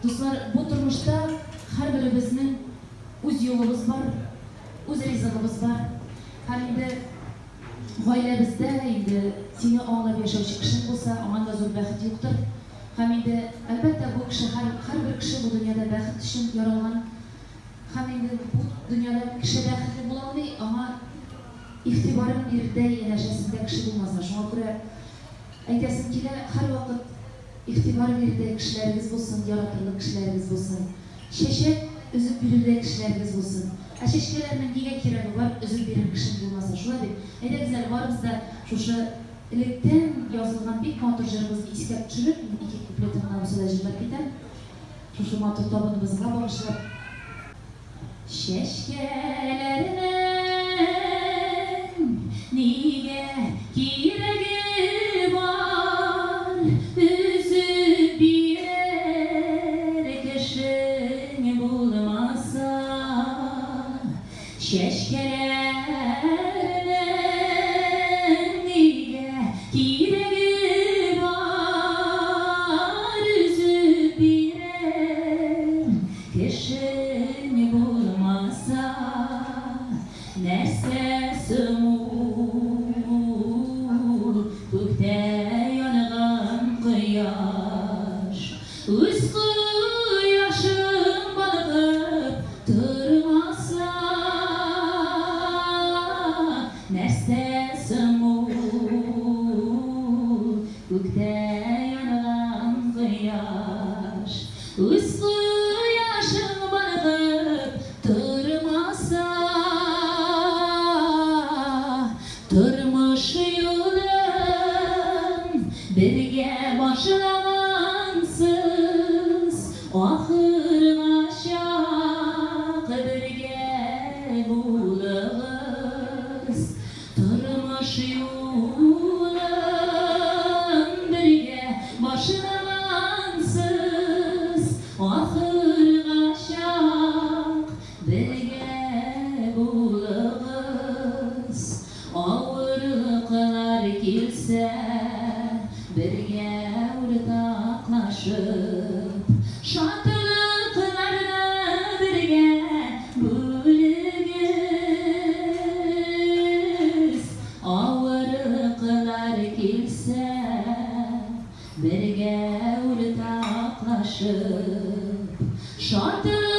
Dostlar, bu turmuşda her birimizin öz yolumuz var, öz rizalımız var. Halinde ailemizde indi seni ağlab yaşayan kişi olsa, anda zor bəxit yoktur. Haminde elbette bu kişi, her bir kişi bu dünyada bəxit için yaralan. Haminde bu dünyada kişi bəxitli bulamıyor ama ihtibarın bir de enerjisinde kişi bulmazlar. Şuna göre aytasın ki her vakit ihtibar bir de kişilerimiz olsun, yaratırlık kişilerimiz olsun. Şeşe özüp bürüldek kişilerimiz olsun. Aşeşkelerinin niye kiremi var, özüp bir kişi bulmazlar. Şuna bir, ne güzel var bizde şu elekten yazılgan bir konturlarımız iskep çürüp, iki kupletimden usulacılar biten. Şu matır tabınımızga bağışlar. Şeşkelerinin niye kiremi var, özüp bir kişi bulmazsa. Şeşkelerinin niye kiremi var, özüp bir kişi bulmazsa. Nerse sımur, gökte yanılan kıyaş, öz kıyaşın balıkıp durmazsa. Nerse sımur, gökte yanılan kıyaş, öz kıyaşın balıkıp durmazsa. Durmuş yolum birge başlamansız, ahır aşağı birge buluruz. Durmuş yolum birge başlamansız, ahır aşağı birge buluruz. Ağırlıklar kilse birge ortaklaşıp, şartlıklarını birge bölürüz. Ağırlıklar kilse birge ortaklaşıp, şartlıklarını